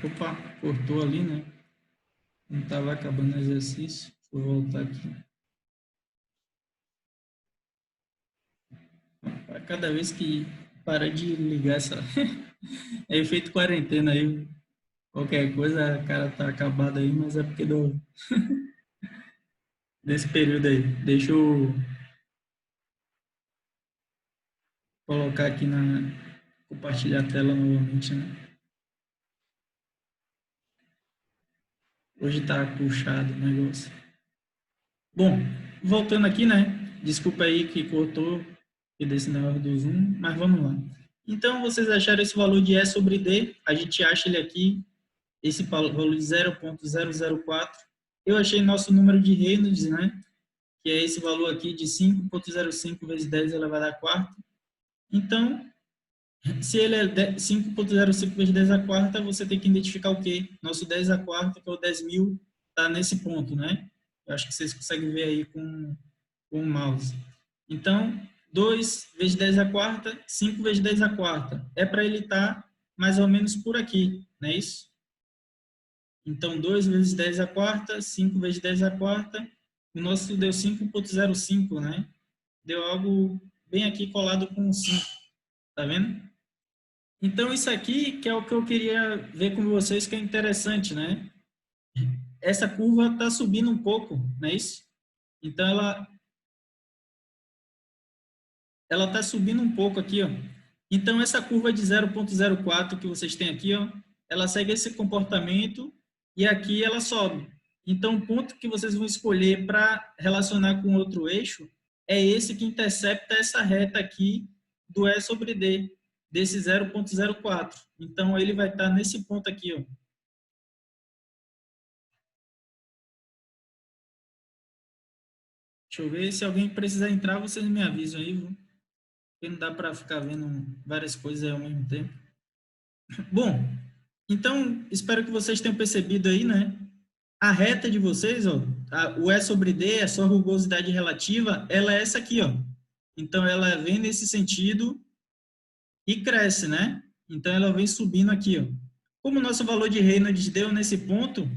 Opa, cortou ali, né? Não estava acabando o exercício. Vou voltar aqui. Cada vez que para de ligar essa. É efeito quarentena aí. Qualquer coisa, a cara tá acabada aí, mas é porque desse período aí. Deixa eu colocar aqui compartilhar a tela novamente, né? Hoje tá puxado o negócio. Bom, voltando aqui, né? Desculpa aí que cortou e desse negócio do Zoom, mas vamos lá. Então, vocês acharam esse valor de E sobre D? A gente acha ele aqui, esse valor de 0,004. Eu achei nosso número de Reynolds, né? Que é esse valor aqui de 5,05 vezes 10 elevado à quarta. Então, se ele é 5,05 vezes 10 à quarta, você tem que identificar o quê? Nosso 10 à quarta, que é o 10.000, está nesse ponto, né? Eu acho que vocês conseguem ver aí com o mouse. Então, 2 vezes 10 à quarta, 5 vezes 10 à quarta. É para ele estar mais ou menos por aqui, não é isso? Então, 2 vezes 10 à quarta, 5 vezes 10 à quarta. O nosso deu 5,05, né? Deu algo bem aqui colado com 5. Tá vendo? Então, isso aqui que é o que eu queria ver com vocês, que é interessante, né? Essa curva está subindo um pouco, não é isso? Então, ela está subindo um pouco aqui, ó. Então, essa curva de 0,04 que vocês têm aqui, ó, ela segue esse comportamento e aqui ela sobe. Então, o ponto que vocês vão escolher para relacionar com outro eixo é esse que intercepta essa reta aqui do E sobre D, desse 0,04. Então, ele vai estar nesse ponto aqui, ó. Deixa eu ver, se alguém precisar entrar, vocês me avisam aí, viu? Porque não dá para ficar vendo várias coisas ao mesmo tempo. Bom, então, espero que vocês tenham percebido aí, né? A reta de vocês, ó, o E sobre D, a sua rugosidade relativa, ela é essa aqui, ó. Então, ela vem nesse sentido e cresce, né? Então, ela vem subindo aqui, ó. Como o nosso valor de Reynolds deu nesse ponto,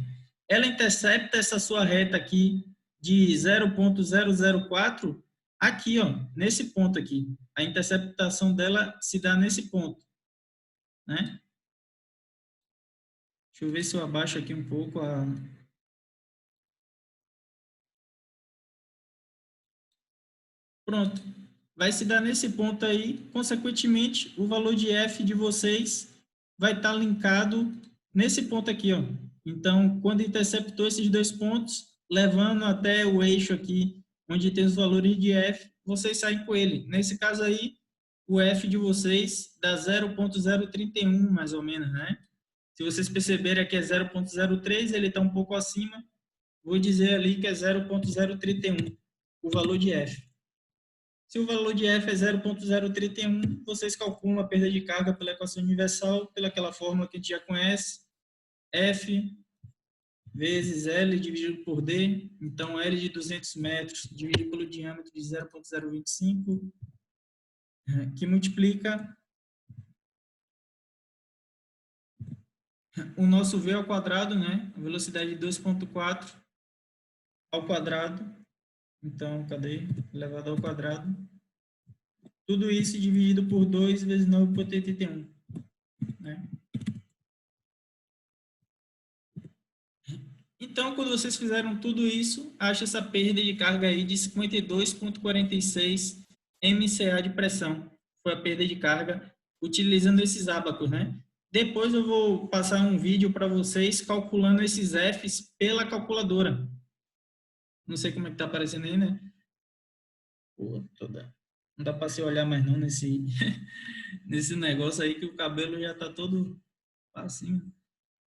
ela intercepta essa sua reta aqui de 0,004 aqui, ó, nesse ponto aqui. A interceptação dela se dá nesse ponto, né? Deixa eu ver se eu abaixo aqui um pouco a... Pronto. Vai se dar nesse ponto aí, consequentemente, o valor de F de vocês vai estar linkado nesse ponto aqui, ó. Então, quando interceptou esses dois pontos, levando até o eixo aqui, onde tem os valores de F, vocês saem com ele. Nesse caso aí, o F de vocês dá 0,031, mais ou menos, né? Se vocês perceberem aqui é 0,03, ele está um pouco acima, vou dizer ali que é 0,031, o valor de F. Se o valor de F é 0,031, vocês calculam a perda de carga pela equação universal, pelaquela fórmula que a gente já conhece, F vezes L dividido por D. Então, L de 200 metros dividido pelo diâmetro de 0,025, que multiplica o nosso V ao quadrado, né? A velocidade de 2,4 ao quadrado. Então, cadê? Elevado ao quadrado. Tudo isso dividido por 2 vezes 9,81, né? Então, quando vocês fizeram tudo isso, acha essa perda de carga aí de 52,46 MCA de pressão. Foi a perda de carga utilizando esses ábacos, né? Depois eu vou passar um vídeo para vocês calculando esses Fs pela calculadora. Não sei como é que tá aparecendo aí, né? Pô, toda... Não dá para se olhar mais não nesse, nesse negócio aí que o cabelo já tá todo assim.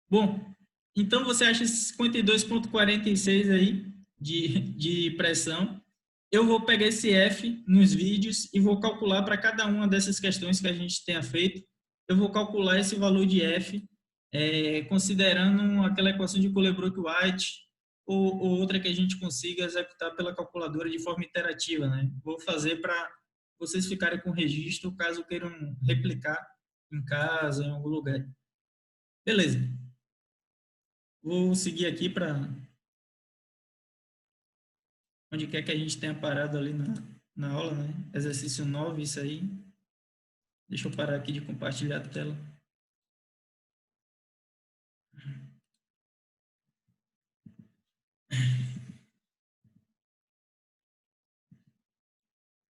Bom, então você acha esse 52,46 aí de pressão. Eu vou pegar esse F nos vídeos e vou calcular para cada uma dessas questões que a gente tenha feito. Eu vou calcular esse valor de F, considerando aquela equação de Colebrook-White ou outra que a gente consiga executar pela calculadora de forma interativa, né? Vou fazer para vocês ficarem com registro, caso queiram replicar em casa, em algum lugar. Beleza. Vou seguir aqui para onde quer que a gente tenha parado ali na aula, né? Exercício 9, isso aí. Deixa eu parar aqui de compartilhar a tela.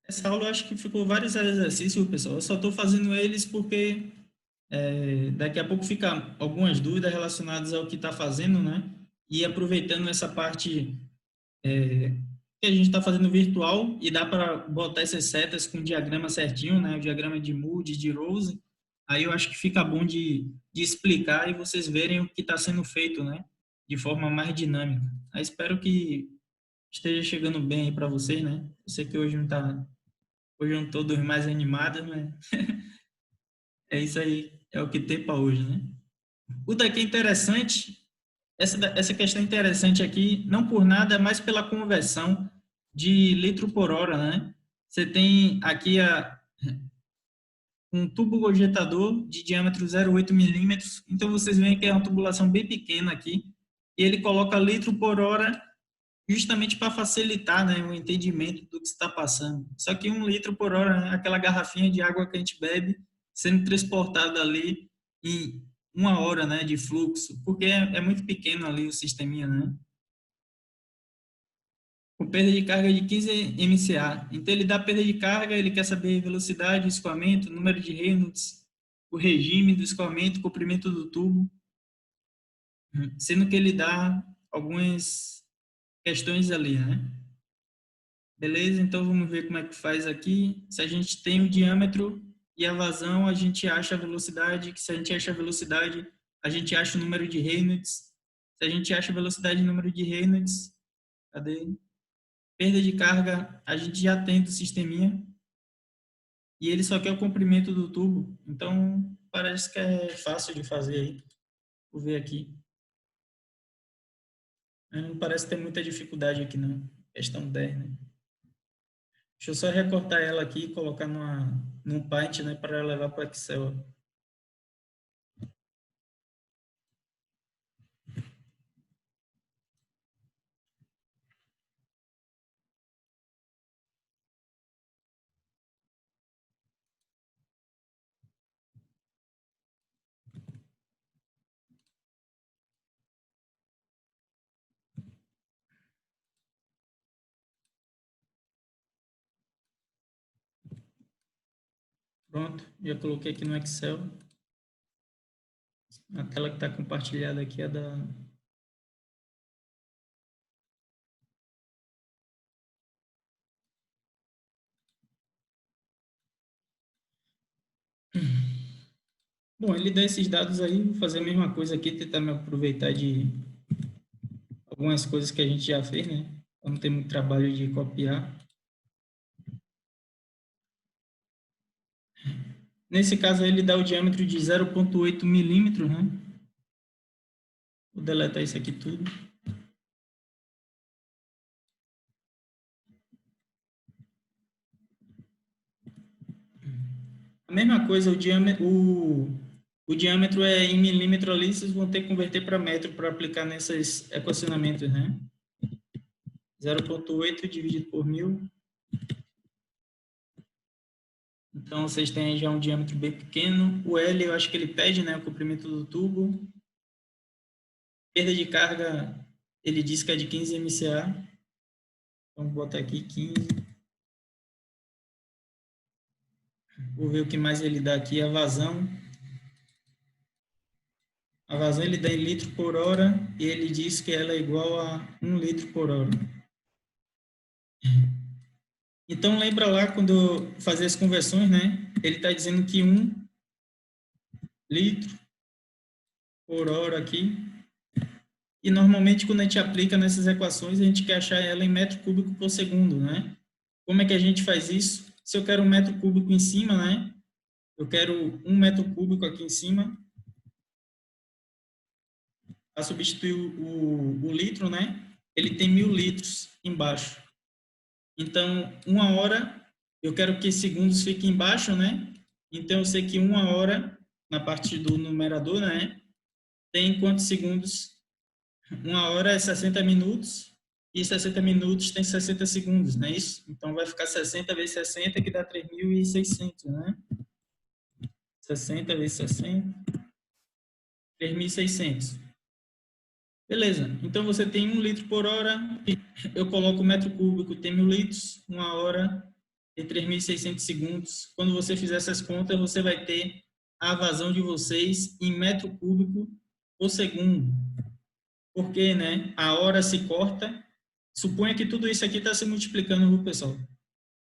Essa aula eu acho que ficou vários exercícios, pessoal. Eu só estou fazendo eles porque daqui a pouco fica algumas dúvidas relacionadas ao que está fazendo, né? E aproveitando essa parte que a gente está fazendo virtual e dá para botar essas setas com o diagrama certinho, né? O diagrama de Moody, de Rose. Aí eu acho que fica bom de explicar e vocês verem o que está sendo feito, né? De forma mais dinâmica. Aí espero que esteja chegando bem aí para vocês, né? Eu sei que hoje não tá, hoje eu não tô dos mais animados, mas é isso aí, é o que tem para hoje, né? O daqui é interessante, essa questão é interessante aqui, não por nada, mas pela conversão de litro por hora, né? Você tem aqui um tubo projetador de diâmetro 0,8 milímetros, então vocês veem que é uma tubulação bem pequena aqui, e ele coloca litro por hora justamente para facilitar, né, o entendimento do que está passando. Só que 1 litro por hora, né, aquela garrafinha de água que a gente bebe, sendo transportada ali em 1 hora, né, de fluxo, porque é muito pequeno ali o sisteminha, né? Com perda de carga de 15 MCA. Então ele dá perda de carga, ele quer saber velocidade, escoamento, número de Reynolds, o regime do escoamento, comprimento do tubo, sendo que ele dá algumas questões ali, né? Beleza? Então vamos ver como é que faz aqui. Se a gente tem o diâmetro e a vazão, a gente acha a velocidade, que se a gente acha a velocidade, a gente acha o número de Reynolds. Se a gente acha a velocidade e número de Reynolds, cadê? Perda de carga, a gente já tem do sisteminha. E ele só quer o comprimento do tubo. Então, parece que é fácil de fazer aí. Vou ver aqui. Não parece ter muita dificuldade aqui, não. Questão 10, né? Deixa eu só recortar ela aqui e colocar num Paint, né, para levar para o Excel. Pronto, já coloquei aqui no Excel. A tela que está compartilhada aqui é da... Bom, ele dá esses dados aí, vou fazer a mesma coisa aqui, tentar me aproveitar de algumas coisas que a gente já fez, né? Para não ter muito trabalho de copiar. Nesse caso, ele dá o diâmetro de 0,8 milímetros, né? Vou deletar isso aqui tudo. A mesma coisa, o diâmetro é em milímetro ali, vocês vão ter que converter para metro para aplicar nesses equacionamentos, né? 0,8 dividido por 1000. Então, vocês têm já um diâmetro bem pequeno. O L, eu acho que ele pede, né, o comprimento do tubo. Perda de carga, ele diz que é de 15 MCA. Então, vou botar aqui 15. Vou ver o que mais ele dá aqui. A vazão. A vazão ele dá em litro por hora e ele diz que ela é igual a 1 litro por hora. Então, lembra lá quando eu fazia as conversões, né? Ele está dizendo que 1 litro por hora aqui. E normalmente, quando a gente aplica nessas equações, a gente quer achar ela em metro cúbico por segundo, né? Como é que a gente faz isso? Se eu quero 1 metro cúbico em cima, né? Eu quero 1 metro cúbico aqui em cima. Para substituir o litro, né? Ele tem 1000 litros embaixo. Então, 1 hora, eu quero que segundos fiquem embaixo, né? Então, eu sei que 1 hora na parte do numerador, né? Tem quantos segundos? 1 hora é 60 minutos, e 60 minutos tem 60 segundos, não é isso? Então, vai ficar 60 vezes 60, que dá 3.600, né? 60 vezes 60, 3.600. Beleza, então você tem 1 litro por hora, eu coloco o metro cúbico, tem 1.000 litros, 1 hora tem 3.600 segundos. Quando você fizer essas contas, você vai ter a vazão de vocês em metro cúbico por segundo. Porque, né, a hora se corta. Suponha que tudo isso aqui está se multiplicando, viu, pessoal?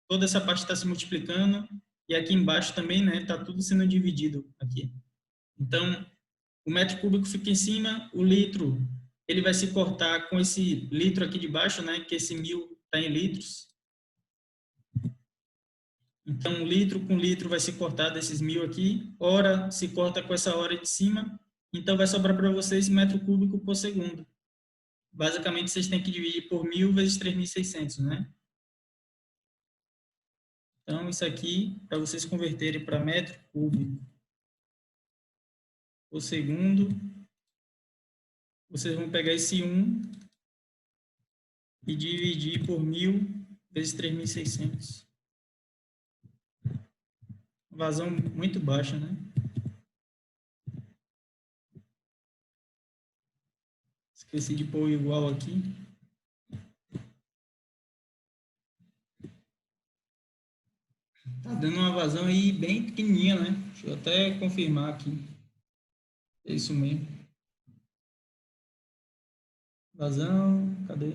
Toda essa parte está se multiplicando e aqui embaixo também, né, está tudo sendo dividido aqui. Então, o metro cúbico fica em cima, o litro, ele vai se cortar com esse litro aqui de baixo, né, que esse 1.000 está em litros. Então, litro com litro vai se cortar desses 1.000 aqui, hora se corta com essa hora de cima, então vai sobrar para vocês metro cúbico por segundo. Basicamente, vocês têm que dividir por 1.000 vezes 3.600, né? Então, isso aqui, para vocês converterem para metro cúbico por segundo, vocês vão pegar esse 1 e dividir por 1.000 vezes 3.600. Vazão muito baixa, né? Esqueci de pôr igual aqui. Tá dando uma vazão aí bem pequenininha, né? Deixa eu até confirmar aqui. É isso mesmo. Vazão, cadê?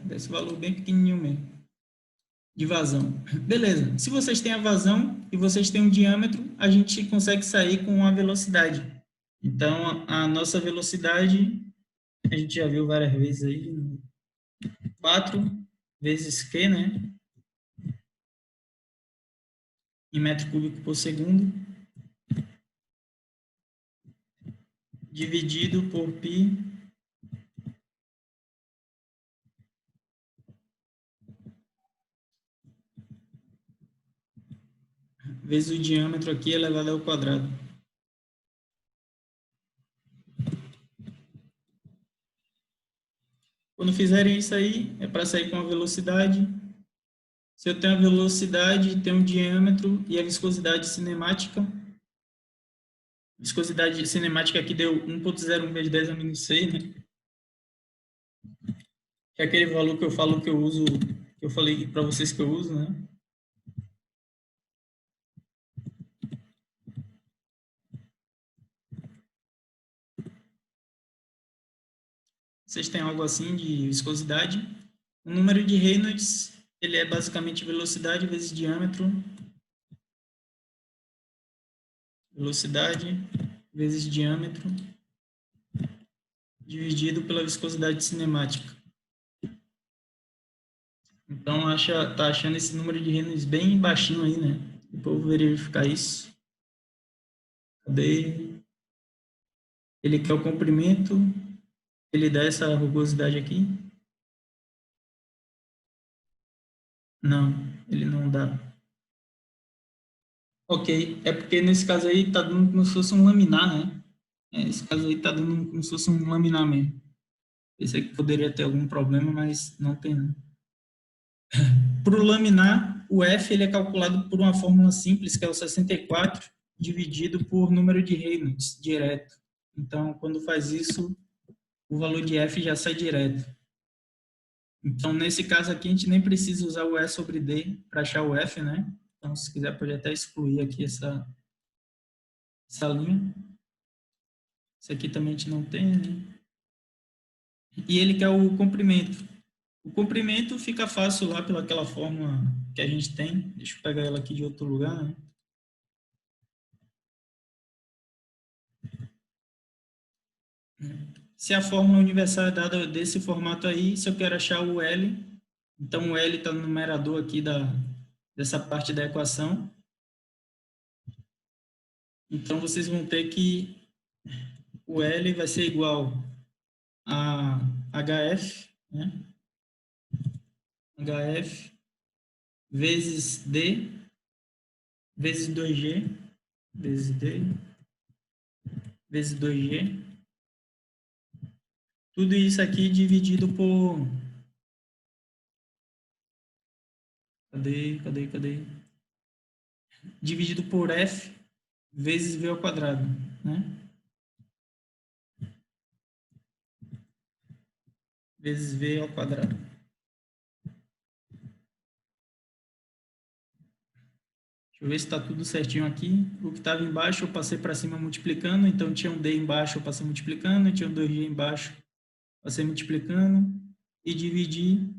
Desse valor bem pequenininho mesmo. De vazão. Beleza. Se vocês têm a vazão e vocês têm um diâmetro, a gente consegue sair com a velocidade. Então, a nossa velocidade, a gente já viu várias vezes aí, 4 vezes Q, né? Em metro cúbico por segundo, dividido por π vezes o diâmetro aqui elevado ao quadrado. Quando fizerem isso aí, é para sair com a velocidade. Se eu tenho a velocidade, tenho um diâmetro e a viscosidade cinemática. Viscosidade cinemática aqui deu 1,01 vezes 10 a menos 6, né? Que é aquele valor que eu falo que eu uso, que eu falei para vocês que eu uso, né? Vocês têm algo assim de viscosidade. O número de Reynolds, ele é basicamente velocidade vezes diâmetro. Velocidade vezes diâmetro dividido pela viscosidade cinemática. Então, tá achando esse número de Reynolds bem baixinho aí, né? Depois eu vou verificar isso. Cadê? Ele quer o comprimento, ele dá essa rugosidade aqui? Não, ele não dá. Ok, é porque nesse caso aí tá dando como se fosse um laminar, né? Esse caso aí tá dando como se fosse um laminar mesmo. Pensei que poderia ter algum problema, mas não tem não. Para o laminar, o F ele é calculado por uma fórmula simples, que é o 64, dividido por número de Reynolds, direto. Então, quando faz isso, o valor de F já sai direto. Então, nesse caso aqui, a gente nem precisa usar o E sobre D para achar o F, né? Então, se quiser, pode até excluir aqui essa linha. Isso aqui também a gente não tem, né? E ele quer o comprimento. O comprimento fica fácil lá pelaquela fórmula que a gente tem. Deixa eu pegar ela aqui de outro lugar, né? Se a fórmula universal é dada desse formato aí, se eu quero achar o L, então o L está no numerador aqui dessa parte da equação. Então vocês vão ter que o L vai ser igual a HF, né? HF vezes D vezes 2G vezes D, vezes 2G. Tudo isso aqui dividido por... Cadê? Dividido por F vezes V ao quadrado, né? Vezes V ao quadrado. Deixa eu ver se está tudo certinho aqui. O que estava embaixo eu passei para cima multiplicando, então tinha um D embaixo, eu passei multiplicando, tinha um 2G embaixo, passei multiplicando e dividi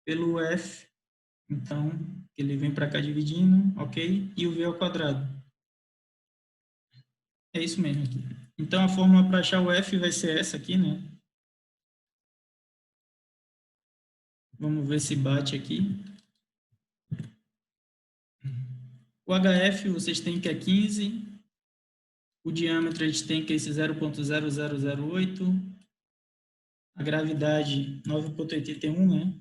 pelo F. Então, ele vem para cá dividindo, ok? E o V ao quadrado. É isso mesmo aqui. Então, a fórmula para achar o F vai ser essa aqui, né? Vamos ver se bate aqui. O HF vocês têm que é 15. O diâmetro a gente tem que é esse 0,0008. A gravidade 9,81, né?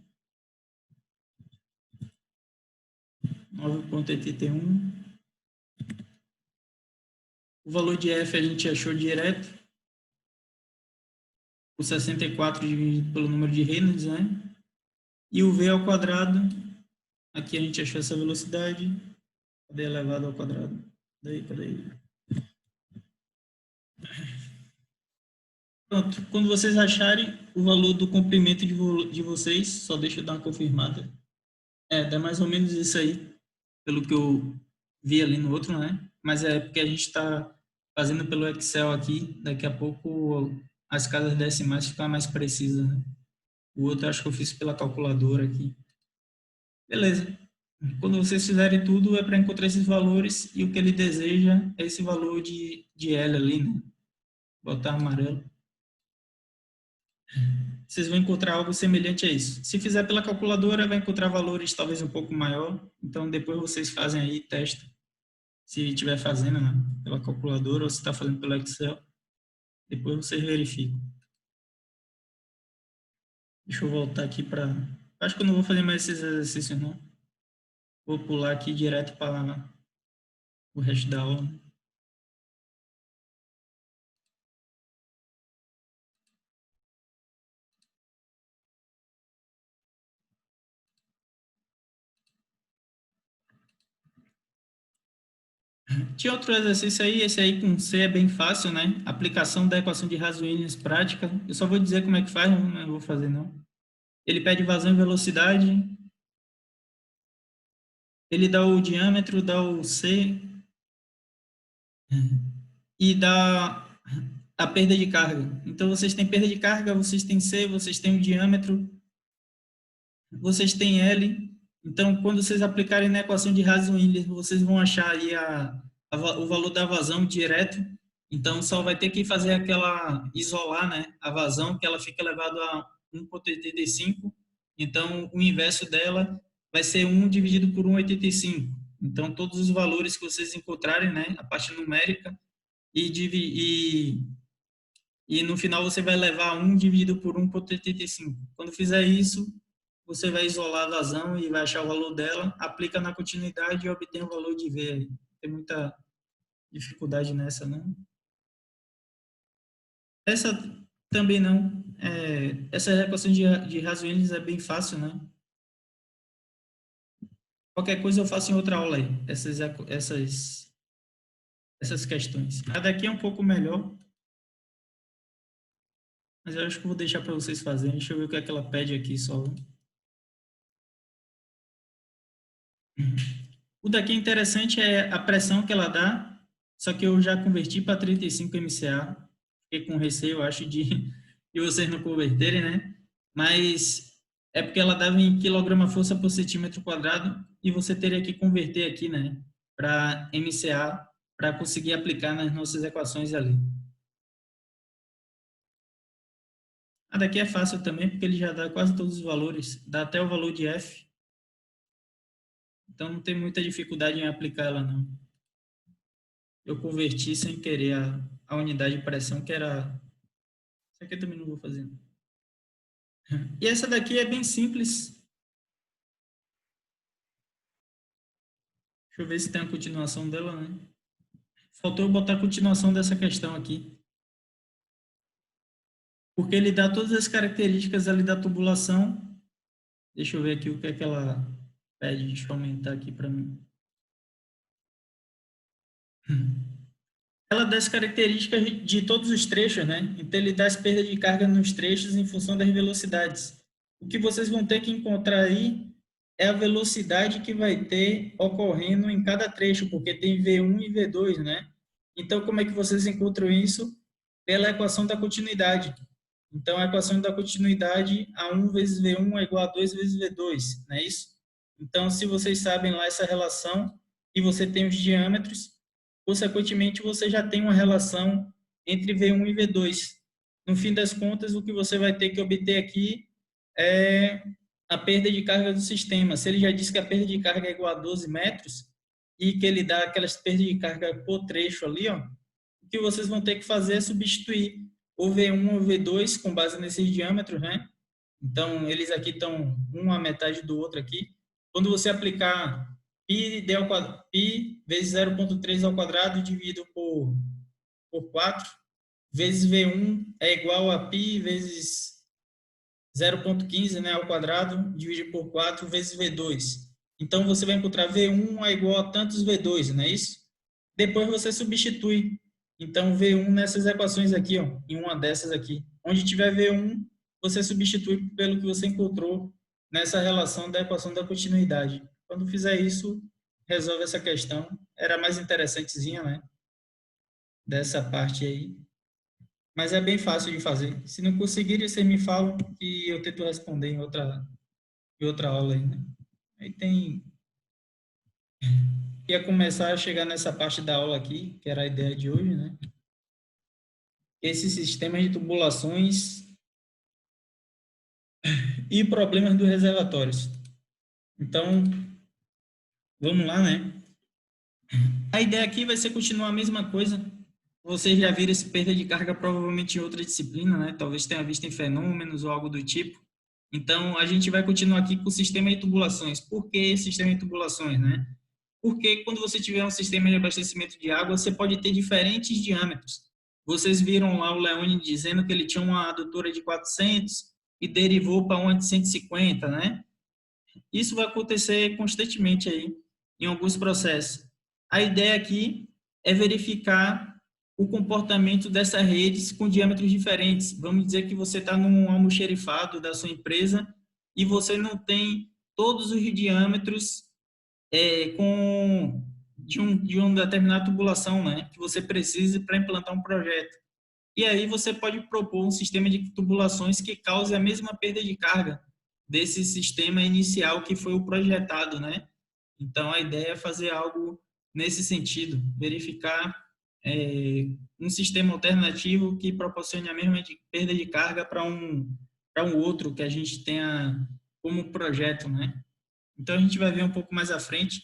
9,81. O valor de F a gente achou direto. O 64 dividido pelo número de Reynolds, né? E o V ao quadrado, aqui a gente achou essa velocidade. Cadê elevado ao quadrado? Cadê? Pronto. Quando vocês acharem o valor do comprimento de vocês, só deixa eu dar uma confirmada. Dá mais ou menos isso aí, pelo que eu vi ali no outro, né? Mas é porque a gente está fazendo pelo Excel aqui, daqui a pouco as casas decimais ficam mais precisas, né? O outro eu acho que eu fiz pela calculadora aqui. Beleza. Quando vocês fizerem tudo, é para encontrar esses valores e o que ele deseja é esse valor de L ali, né? Botar amarelo. Vocês vão encontrar algo semelhante a isso. Se fizer pela calculadora, vai encontrar valores talvez um pouco maior. Então, depois vocês fazem aí, testam. Se estiver fazendo, né, pela calculadora ou se está fazendo pelo Excel, depois vocês verificam. Deixa eu voltar aqui para... Acho que eu não vou fazer mais esses exercícios, não. Vou pular aqui direto para o resto da aula. Tinha outro exercício aí, esse aí com C é bem fácil, né? Aplicação da equação de Rasmussen prática. Eu só vou dizer como é que faz, não vou fazer não. Ele pede vazão e velocidade, ele dá o diâmetro, dá o C e dá a perda de carga. Então, vocês têm perda de carga, vocês têm C, vocês têm o diâmetro, vocês têm L. Então, quando vocês aplicarem na equação de Rasmussen, vocês vão achar aí o valor da vazão direto. Então, só vai ter que fazer isolar, né, a vazão, que ela fica elevada a 1,85. Então, o inverso dela vai ser 1 dividido por 1,85. Então, todos os valores que vocês encontrarem, né, a parte numérica, e no final você vai levar 1 dividido por 1,85. Quando fizer isso, você vai isolar a vazão e vai achar o valor dela, aplica na continuidade e obtém o valor de V. Não tem muita dificuldade nessa, não. Essa também não. Essa equação de Rasmussen é bem fácil, né? Qualquer coisa eu faço em outra aula aí, essas questões. A daqui é um pouco melhor, mas eu acho que eu vou deixar para vocês fazerem. Deixa eu ver o que é que ela pede aqui só. O daqui interessante é a pressão que ela dá, só que eu já converti para 35 MCA. Fiquei com receio, acho, de vocês não converterem, né? Mas é porque ela dava em quilograma-força por centímetro quadrado e você teria que converter aqui, né, para MCA para conseguir aplicar nas nossas equações ali. A daqui é fácil também, porque ele já dá quase todos os valores, dá até o valor de F. Então não tem muita dificuldade em aplicar ela, não. Eu converti sem querer a unidade de pressão, que era... Isso aqui eu também não vou fazer. E essa daqui é bem simples. Deixa eu ver se tem a continuação dela, né? Faltou eu botar a continuação dessa questão aqui. Porque ele dá todas as características ali da tubulação. Deixa eu ver aqui o que é que ela pede. Deixa eu aumentar aqui para mim. Ela dá as características de todos os trechos, né? Então, ele dá as perdas de carga nos trechos em função das velocidades. O que vocês vão ter que encontrar aí é a velocidade que vai ter ocorrendo em cada trecho, porque tem V1 e V2, né? Então, como é que vocês encontram isso? Pela equação da continuidade. Então, a equação da continuidade, A1 vezes V1 é igual a 2 vezes V2, não é isso? Então, se vocês sabem lá essa relação e você tem os diâmetros, consequentemente, você já tem uma relação entre V1 e V2. No fim das contas, o que você vai ter que obter aqui é a perda de carga do sistema. Se ele já disse que a perda de carga é igual a 12 metros e que ele dá aquelas perdas de carga por trecho ali, ó, o que vocês vão ter que fazer é substituir o V1 ou V2 com base nesses diâmetros, né? Então, eles aqui estão um a metade do outro aqui. Quando você aplicar π vezes 0,3 ao quadrado dividido por 4, vezes V1 é igual a π vezes 0,15, né, ao quadrado, dividido por 4, vezes V2. Então, você vai encontrar V1 é igual a tantos V2, não é isso? Depois você substitui. Então, V1 nessas equações aqui, ó, em uma dessas aqui. Onde tiver V1, você substitui pelo que você encontrou nessa relação da equação da continuidade. Quando fizer isso, resolve essa questão. Era mais interessantezinha, né? Dessa parte aí. Mas é bem fácil de fazer. Se não conseguirem, vocês me falam que eu tento responder em outra aula aí, né? Aí tem... Ia começar a chegar nessa parte da aula aqui, que era a ideia de hoje, né? Esses sistemas de tubulações e problemas dos reservatórios. Então, vamos lá, né? A ideia aqui vai ser continuar a mesma coisa. Vocês já viram esse perda de carga provavelmente em outra disciplina, né? Talvez tenha visto em fenômenos ou algo do tipo. Então, a gente vai continuar aqui com o sistema de tubulações. Por que sistema de tubulações, né? Porque quando você tiver um sistema de abastecimento de água, você pode ter diferentes diâmetros. Vocês viram lá o Leone dizendo que ele tinha uma adutora de 400 e derivou para uma de 150, né? Isso vai acontecer constantemente aí em alguns processos. A ideia aqui é verificar o comportamento dessas redes com diâmetros diferentes. Vamos dizer que você está num almoxerifado da sua empresa e você não tem todos os diâmetros de uma determinada tubulação, né, que você precise para implantar um projeto. E aí você pode propor um sistema de tubulações que cause a mesma perda de carga desse sistema inicial que foi o projetado, né? Então a ideia é fazer algo nesse sentido, verificar um sistema alternativo que proporcione a mesma perda de carga para um outro que a gente tenha como projeto, né? Então a gente vai ver um pouco mais à frente.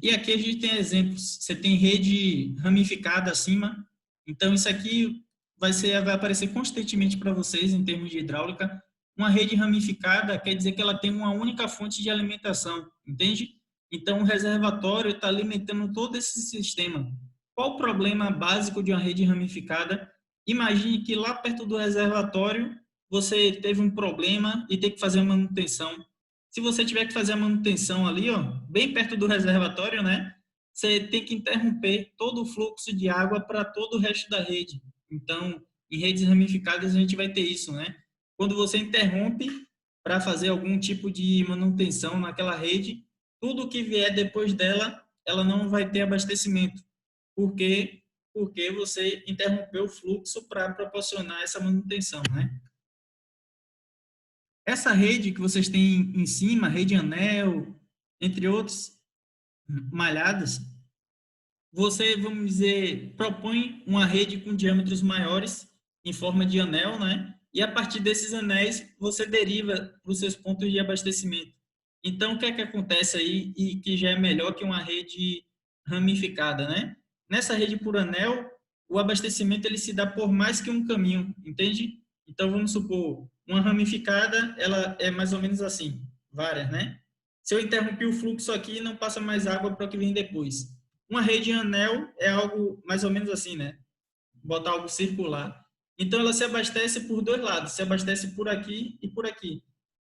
E aqui a gente tem exemplos. Você tem rede ramificada acima. Então isso aqui vai aparecer constantemente para vocês em termos de hidráulica. Uma rede ramificada quer dizer que ela tem uma única fonte de alimentação, entende? Então o reservatório está alimentando todo esse sistema. Qual o problema básico de uma rede ramificada? Imagine que lá perto do reservatório você teve um problema e tem que fazer manutenção. Se você tiver que fazer a manutenção ali, ó, bem perto do reservatório, né? Você tem que interromper todo o fluxo de água para todo o resto da rede. Então, em redes ramificadas a gente vai ter isso, né? Quando você interrompe para fazer algum tipo de manutenção naquela rede, tudo que vier depois dela, ela não vai ter abastecimento. Por quê? Porque você interrompeu o fluxo para proporcionar essa manutenção, né? Essa rede que vocês têm em cima, rede anel, entre outros, malhadas, você, vamos dizer, propõe uma rede com diâmetros maiores em forma de anel, né? E a partir desses anéis, você deriva para os seus pontos de abastecimento. Então, o que é que acontece aí e que já é melhor que uma rede ramificada, né? Nessa rede por anel, o abastecimento ele se dá por mais que um caminho, entende? Então, vamos supor, uma ramificada, ela é mais ou menos assim, várias, né? Se eu interromper o fluxo aqui, não passa mais água para o que vem depois. Uma rede em anel é algo mais ou menos assim, né? Botar algo circular. Então, ela se abastece por dois lados, se abastece por aqui e por aqui.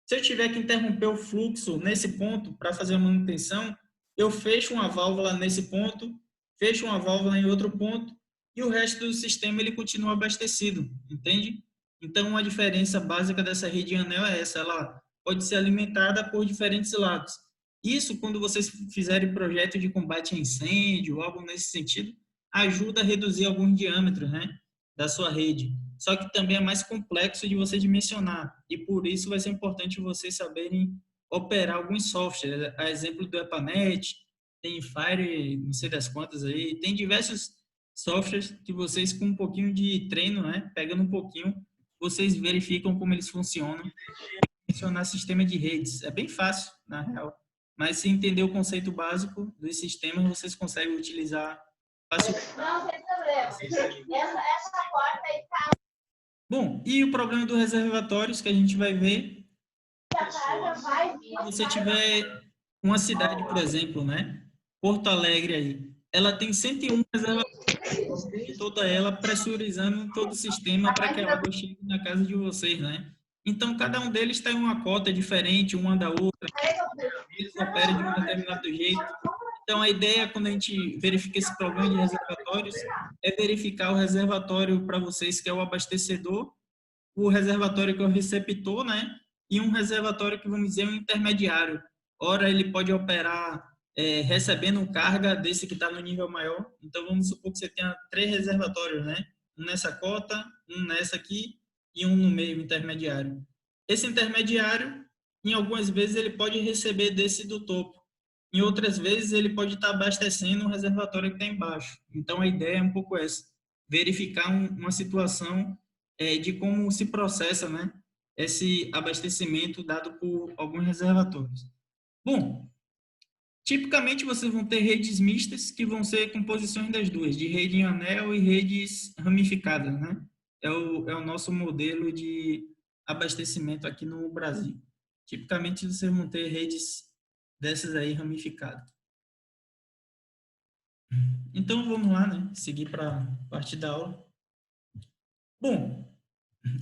Se eu tiver que interromper o fluxo nesse ponto para fazer a manutenção, eu fecho uma válvula nesse ponto, fecho uma válvula em outro ponto e o resto do sistema ele continua abastecido, entende? Então, a diferença básica dessa rede de anel é essa, ela pode ser alimentada por diferentes lados. Isso, quando vocês fizerem projeto de combate a incêndio, algo nesse sentido, ajuda a reduzir alguns diâmetros, né, da sua rede. Só que também é mais complexo de você dimensionar, e por isso vai ser importante vocês saberem operar alguns softwares. A exemplo do EPANET, tem Fire, não sei das quantas aí, tem diversos softwares que vocês, com um pouquinho de treino, né, pegando um pouquinho, vocês verificam como eles funcionam. Funcionar sistema de redes é bem fácil, na real. Mas se entender o conceito básico dos sistemas, vocês conseguem utilizar facilmente. Não tem problema. Essa porta aí tá. Bom, e o problema dos reservatórios que a gente vai ver, se você tiver uma cidade, por exemplo, né? Porto Alegre aí, ela tem 101 reservatórios, toda ela pressurizando todo o sistema para que a água chegue na casa de vocês, né? Então, cada um deles tem uma cota diferente, uma da outra, eles operam de um determinado jeito. Então, a ideia, quando a gente verifica esse problema de reservatórios, é verificar o reservatório para vocês, que é o abastecedor, o reservatório que é o receptor, né? E um reservatório que, vamos dizer, um intermediário. Ora, ele pode operar recebendo carga desse que está no nível maior. Então, vamos supor que você tenha 3 reservatórios, né? Um nessa cota, um nessa aqui e um no meio, intermediário. Esse intermediário, em algumas vezes, ele pode receber desse do topo. Em outras vezes, ele pode estar abastecendo o reservatório que está embaixo. Então, a ideia é um pouco essa. Verificar uma situação de como se processa, né, esse abastecimento dado por alguns reservatórios. Bom, tipicamente vocês vão ter redes mistas que vão ser composições das duas, de rede em anel e redes ramificadas, né? É o nosso modelo de abastecimento aqui no Brasil. Tipicamente vocês vão ter redes dessas aí ramificadas. Então vamos lá, né? Seguir para a parte da aula. Bom,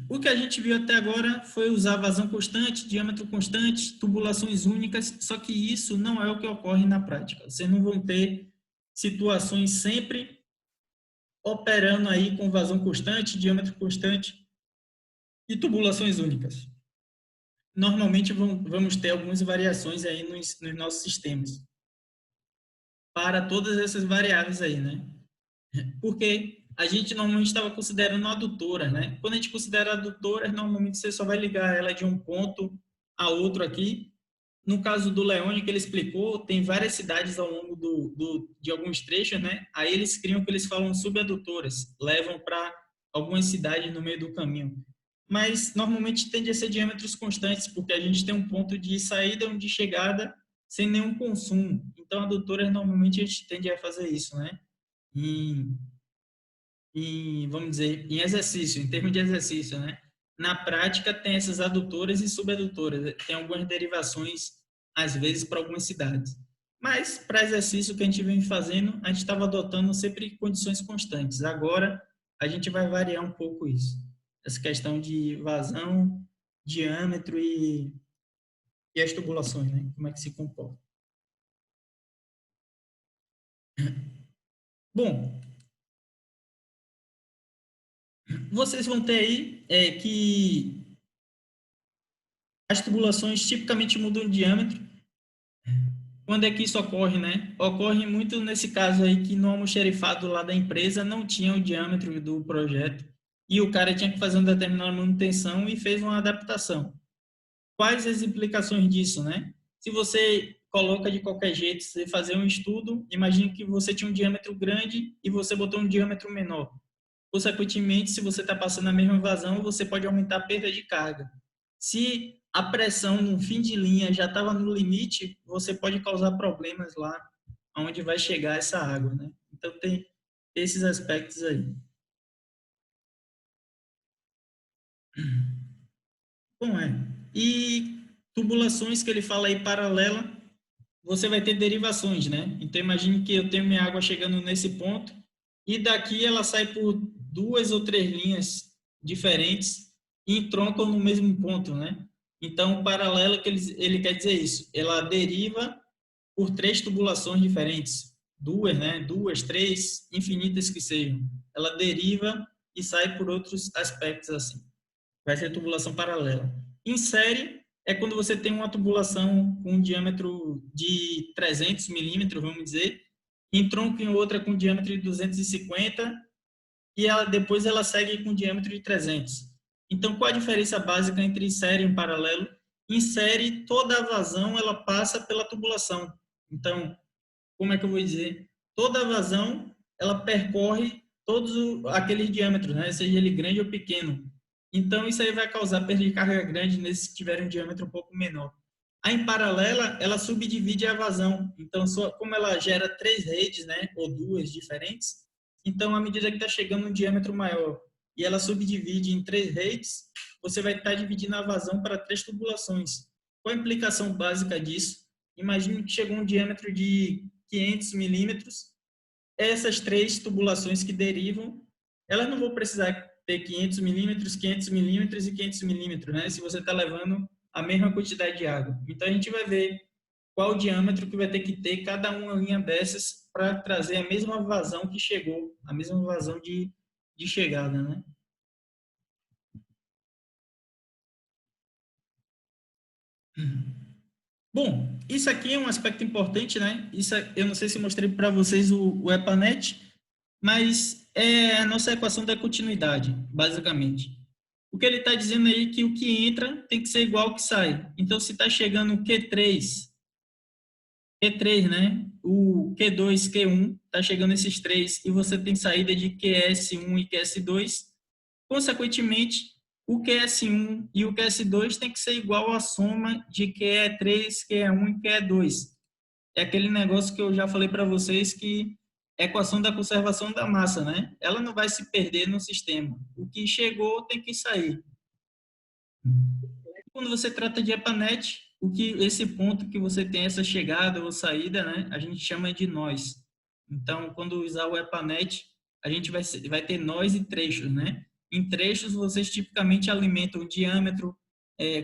o que a gente viu até agora foi usar vazão constante, diâmetro constante, tubulações únicas, só que isso não é o que ocorre na prática. Vocês não vão ter situações sempre operando aí com vazão constante, diâmetro constante e tubulações únicas. Normalmente vamos ter algumas variações aí nos nossos sistemas para todas essas variáveis aí, né? Porque a gente normalmente estava considerando adutoras, né? Quando a gente considera adutoras, normalmente você só vai ligar ela de um ponto a outro aqui. No caso do Leone, que ele explicou, tem várias cidades ao longo de alguns trechos, né? Aí eles criam que eles falam subadutoras, levam para algumas cidades no meio do caminho. Mas normalmente tende a ser diâmetros constantes, porque a gente tem um ponto de saída e um de chegada sem nenhum consumo. Então, adutoras normalmente a gente tende a fazer isso, né? Em vamos dizer, em exercício, em termos de exercício, né? Na prática, tem essas adutoras e subadutoras. Tem algumas derivações, às vezes, para algumas cidades. Mas, para exercício que a gente vem fazendo, a gente estava adotando sempre condições constantes. Agora, a gente vai variar um pouco isso. Essa questão de vazão, diâmetro e as tubulações, né? Como é que se comporta. Bom, vocês vão ter aí que as tubulações tipicamente mudam de diâmetro. Quando é que isso ocorre, né? Ocorre muito nesse caso aí que no almoxerifado lá da empresa não tinha o diâmetro do projeto e o cara tinha que fazer uma determinada manutenção e fez uma adaptação. Quais as implicações disso, né? Se você coloca de qualquer jeito, você fazer um estudo, imagine que você tinha um diâmetro grande e você botou um diâmetro menor. Consequentemente, se você está passando a mesma vazão, você pode aumentar a perda de carga. Se a pressão no fim de linha já estava no limite, você pode causar problemas lá onde vai chegar essa água, né? Então tem esses aspectos aí. Bom, e tubulações que ele fala aí paralela, você vai ter derivações, né? Então, imagine que eu tenho minha água chegando nesse ponto e daqui ela sai por 2 ou 3 linhas diferentes e entroncam no mesmo ponto, né? Então, o paralelo que ele quer dizer isso. Ela deriva por 3 tubulações diferentes. Duas, né? 2, 3, infinitas que sejam. Ela deriva e sai por outros aspectos assim. Vai ser tubulação paralela. Em série, é quando você tem uma tubulação com um diâmetro de 300 milímetros, vamos dizer, em tronco em outra com diâmetro de 250 e depois ela segue com diâmetro de 300. Então, qual a diferença básica entre série e paralelo? Em série, toda a vazão ela passa pela tubulação. Então, como é que eu vou dizer? Toda a vazão ela percorre todos aqueles diâmetros, né? Seja ele grande ou pequeno. Então, isso aí vai causar perda de carga grande nesses que tiverem um diâmetro um pouco menor. A em paralela, ela subdivide a vazão. Então, como ela gera 3 redes, né, ou 2 diferentes, então, à medida que está chegando um diâmetro maior e ela subdivide em 3 redes, você vai estar dividindo a vazão para 3 tubulações. Qual a implicação básica disso? Imagine que chegou um diâmetro de 500 milímetros, essas 3 tubulações que derivam, elas não vão precisar ter 500 milímetros, 500 milímetros e 500 milímetros, né? Se você está levando a mesma quantidade de água. Então, a gente vai ver qual o diâmetro que vai ter que ter cada uma linha dessas para trazer a mesma vazão que chegou, a mesma vazão de chegada, né? Bom, isso aqui é um aspecto importante, né? Isso, eu não sei se eu mostrei para vocês o EPANET, mas é a nossa equação da continuidade, basicamente. O que ele está dizendo aí é que o que entra tem que ser igual ao que sai. Então, se está chegando o Q3, né? O Q2, Q1, está chegando esses três, e você tem saída de QS1 e QS2, consequentemente, o QS1 e o QS2 tem que ser igual à soma de QE3, QE1 e QE2. É aquele negócio que eu já falei para vocês que é a equação da conservação da massa, né? Ela não vai se perder no sistema. O que chegou tem que sair. Quando você trata de EPANET, esse ponto que você tem essa chegada ou saída, né? A gente chama de nós. Então, quando usar o EPANET, a gente vai ter nós e trechos, né? Em trechos, vocês tipicamente alimentam o diâmetro,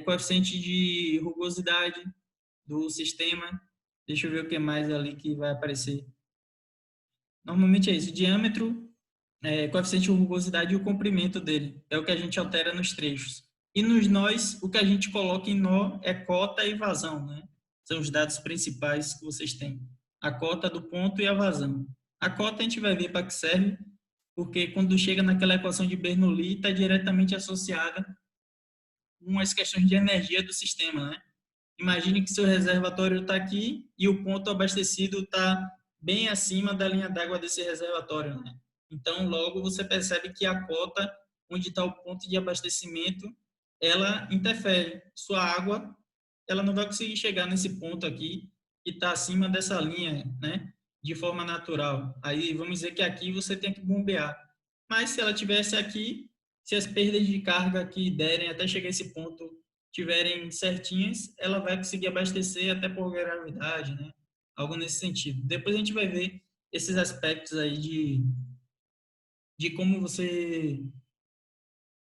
coeficiente de rugosidade do sistema. Deixa eu ver o que mais ali que vai aparecer. Normalmente é isso, diâmetro, coeficiente de rugosidade e o comprimento dele. É o que a gente altera nos trechos. E nos nós, o que a gente coloca em nó é cota e vazão, né? São os dados principais que vocês têm. A cota do ponto e a vazão. A cota a gente vai ver para que serve, porque quando chega naquela equação de Bernoulli, está diretamente associada com as questões de energia do sistema, né? Imagine que seu reservatório está aqui e o ponto abastecido está bem acima da linha d'água desse reservatório, né? Então, logo você percebe que a cota, onde está o ponto de abastecimento, ela interfere. Sua água, ela não vai conseguir chegar nesse ponto aqui que está acima dessa linha, né? De forma natural. Aí vamos dizer que aqui você tem que bombear. Mas se ela tivesse aqui, se as perdas de carga que derem até chegar a esse ponto tiverem certinhas, ela vai conseguir abastecer até por gravidade, né? Algo nesse sentido. Depois a gente vai ver esses aspectos aí de como você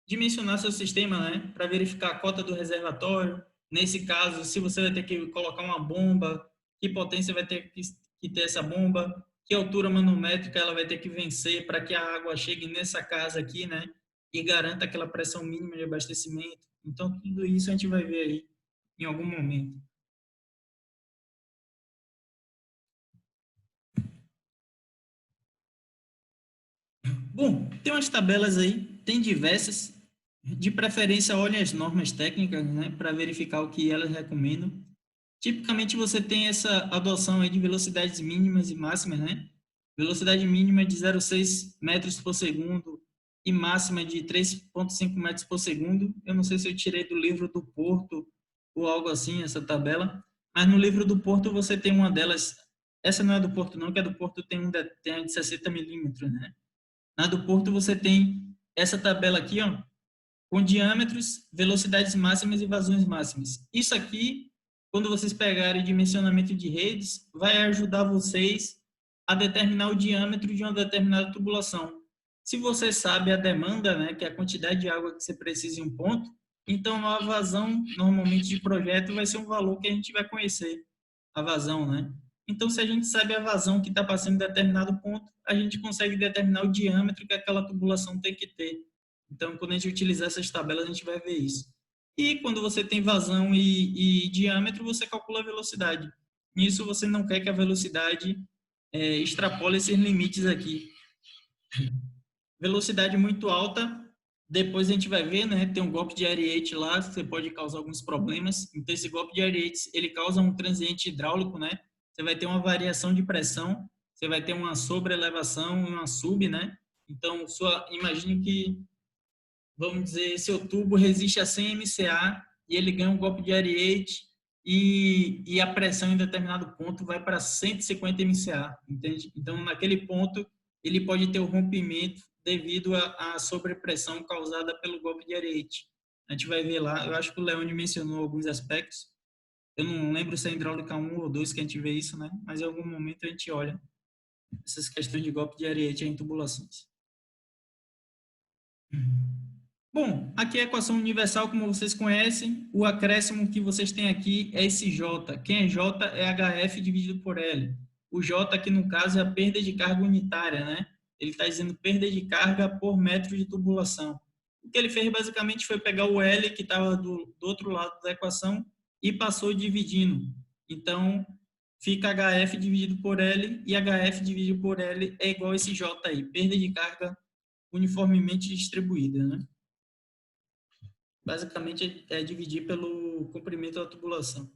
dimensionar seu sistema, né? Para verificar a cota do reservatório. Nesse caso, se você vai ter que colocar uma bomba, que potência vai ter que ter essa bomba, que altura manométrica ela vai ter que vencer para que a água chegue nessa casa aqui, né? E garanta aquela pressão mínima de abastecimento. Então, tudo isso a gente vai ver aí em algum momento. Bom, tem umas tabelas aí, tem diversas. De preferência, olhem as normas técnicas, né, para verificar o que elas recomendam. Tipicamente, você tem essa adoção aí de velocidades mínimas e máximas, né? Velocidade mínima de 0,6 metros por segundo e máxima de 3,5 metros por segundo. Eu não sei se eu tirei do livro do Porto ou algo assim, essa tabela, mas no livro do Porto você tem uma delas. Essa não é do Porto, não, que é do Porto tem a de 60 milímetros, né? Na do Porto você tem essa tabela aqui, ó, com diâmetros, velocidades máximas e vazões máximas. Isso aqui quando vocês pegarem dimensionamento de redes, vai ajudar vocês a determinar o diâmetro de uma determinada tubulação. Se você sabe a demanda, né, que é a quantidade de água que você precisa em um ponto, então a vazão, normalmente de projeto, vai ser um valor que a gente vai conhecer, a vazão, né? Então, se a gente sabe a vazão que está passando em determinado ponto, a gente consegue determinar o diâmetro que aquela tubulação tem que ter. Então, quando a gente utilizar essas tabelas, a gente vai ver isso. E quando você tem vazão e diâmetro, você calcula a velocidade. Nisso, você não quer que a velocidade extrapole esses limites aqui. Velocidade muito alta, depois a gente vai ver, né? Tem um golpe de Ariete lá, que você pode causar alguns problemas. Então, esse golpe de Ariete, ele causa um transiente hidráulico, né? Você vai ter uma variação de pressão, você vai ter uma sobreelevação e uma sub, né? Então, imagine que, vamos dizer, seu tubo resiste a 100 MCA e ele ganha um golpe de Ariete e a pressão em determinado ponto vai para 150 MCA, entende? Então, naquele ponto, ele pode ter o rompimento devido à sobrepressão causada pelo golpe de Ariete. A gente vai ver lá, eu acho que o Leone mencionou alguns aspectos, eu não lembro se é hidráulica 1 ou 2 que a gente vê isso, né? Mas em algum momento a gente olha essas questões de golpe de Ariete em tubulações. Bom, aqui é a equação universal, como vocês conhecem. O acréscimo que vocês têm aqui é esse J. Quem é J é HF dividido por L. O J aqui, no caso, é a perda de carga unitária, né? Ele está dizendo perda de carga por metro de tubulação. O que ele fez, basicamente, foi pegar o L, que estava do outro lado da equação, e passou dividindo. Então, fica HF dividido por L, e HF dividido por L é igual a esse J aí, perda de carga uniformemente distribuída, né? Basicamente é dividir pelo comprimento da tubulação.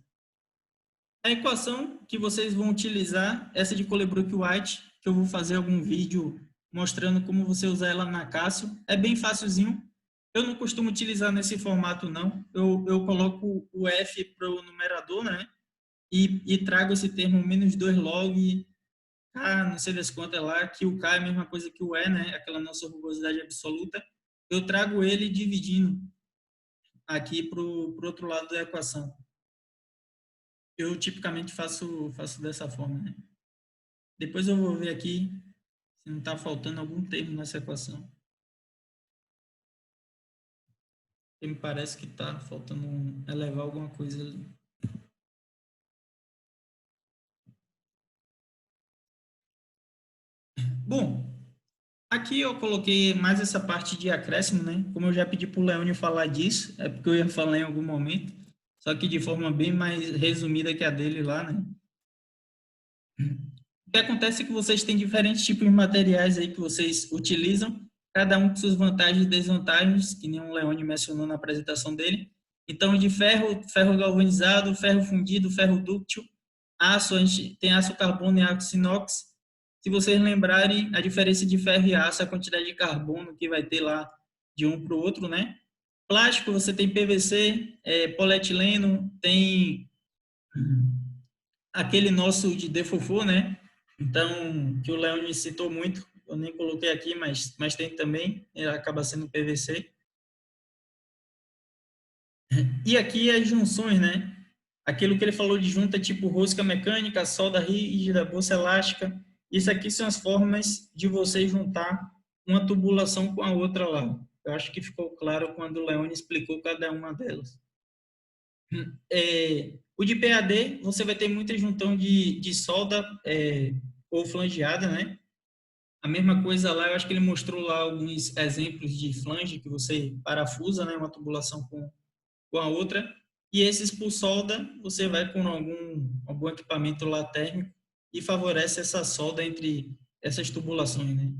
A equação que vocês vão utilizar, essa de Colebrook-White, que eu vou fazer algum vídeo mostrando como você usar ela na Cássio, é bem facilzinho. Eu não costumo utilizar nesse formato, não. Eu coloco o F para o numerador, né? E trago esse termo menos 2 log K, não sei das quantas lá, que o K é a mesma coisa que o E, né? Aquela nossa rugosidade absoluta. Eu trago ele dividindo aqui para o outro lado da equação. Eu tipicamente faço dessa forma, né? Depois eu vou ver aqui se não está faltando algum termo nessa equação. Porque me parece que está faltando elevar alguma coisa ali. Bom, aqui eu coloquei mais essa parte de acréscimo, né? Como eu já pedi para o Leone falar disso, é porque eu ia falar em algum momento, só que de forma bem mais resumida que a dele lá, né? O que acontece é que vocês têm diferentes tipos de materiais aí que vocês utilizam, cada um com suas vantagens e desvantagens, que nem o Leone mencionou na apresentação dele. Então, de ferro, ferro galvanizado, ferro fundido, ferro dúctil, aço, a gente tem aço carbono e aço inox. Se vocês lembrarem, a diferença de ferro e aço, a quantidade de carbono que vai ter lá de um para o outro, né? Plástico, você tem PVC, polietileno, tem aquele nosso de defofô, né? Então, que o Leone citou muito, eu nem coloquei aqui, mas tem também, acaba sendo PVC. E aqui as junções, né? Aquilo que ele falou de junta tipo rosca mecânica, solda rígida, bolsa elástica. Isso aqui são as formas de você juntar uma tubulação com a outra lá. Eu acho que ficou claro quando o Leone explicou cada uma delas. O de PAD, você vai ter muita juntão de solda ou flangeada, né? A mesma coisa lá, eu acho que ele mostrou lá alguns exemplos de flange que você parafusa, né? Uma tubulação com a outra. E esses por solda, você vai com algum equipamento lá térmico e favorece essa solda entre essas tubulações, né?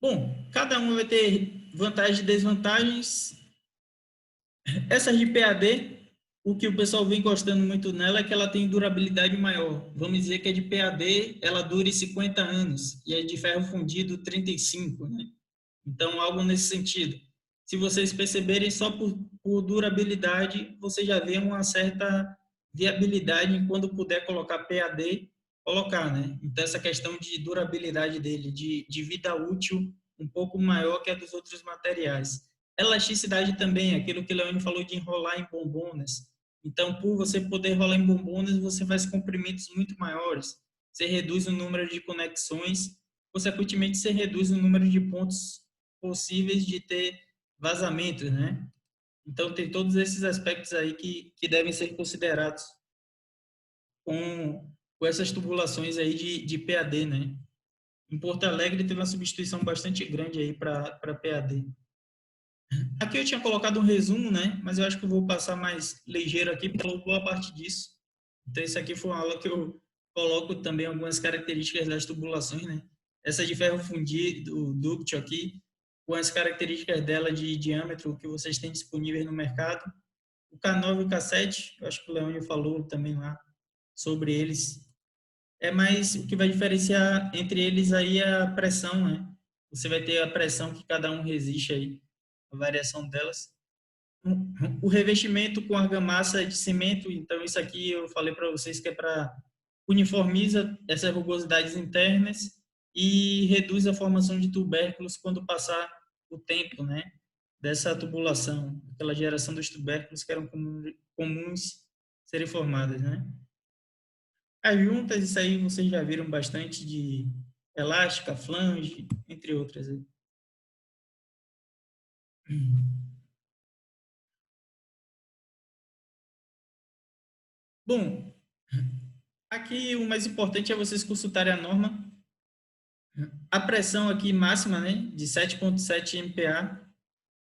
Bom, cada uma vai ter vantagens e desvantagens. Essas de PAD, o que o pessoal vem gostando muito nela é que ela tem durabilidade maior. Vamos dizer que a de PAD, ela dure 50 anos e a de ferro fundido 35, né? Então, algo nesse sentido. Se vocês perceberem, só por durabilidade, você já vê uma certa viabilidade em quando puder colocar PAD, colocar, né? Então, essa questão de durabilidade dele, de vida útil um pouco maior que a dos outros materiais. Elasticidade também, aquilo que o Leone falou de enrolar em bombonas. Então, por você poder enrolar em bombonas, você faz comprimidos muito maiores. Você reduz o número de conexões, consequentemente, você reduz o número de pontos possíveis de ter vazamentos, né? Então, tem todos esses aspectos aí que devem ser considerados com essas tubulações aí de PAD, né? Em Porto Alegre tem uma substituição bastante grande aí para PAD. Aqui eu tinha colocado um resumo, né? Mas eu acho que eu vou passar mais ligeiro aqui, porque falou boa parte disso. Então, isso aqui foi uma aula que eu coloco também algumas características das tubulações, né? Essa de ferro fundido, o ductile aqui, com as características dela de diâmetro que vocês têm disponíveis no mercado. O K9 e o K7, eu acho que o Leônio falou também lá sobre eles. É mais o que vai diferenciar entre eles aí é a pressão, né? Você vai ter a pressão que cada um resiste aí, a variação delas. O revestimento com argamassa de cimento, então isso aqui eu falei para vocês que é para uniformiza essas rugosidades internas e reduz a formação de tubérculos quando passar o tempo, né? Dessa tubulação, aquela geração dos tubérculos que eram comuns serem formadas, né? As juntas, isso aí vocês já viram bastante de elástica, flange, entre outras. Bom, aqui o mais importante é vocês consultarem a norma. A pressão aqui máxima, né, de 7,7 MPa.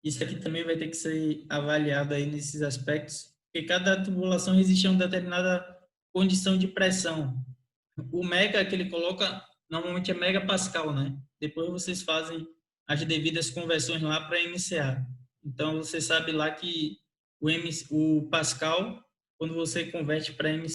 Isso aqui também vai ter que ser avaliado aí nesses aspectos, porque cada tubulação existe uma determinada condição de pressão. O mega que ele coloca normalmente é megapascal, né? Depois vocês fazem as devidas conversões lá para MCA. Então você sabe lá que o Pascal, quando você converte para MCA,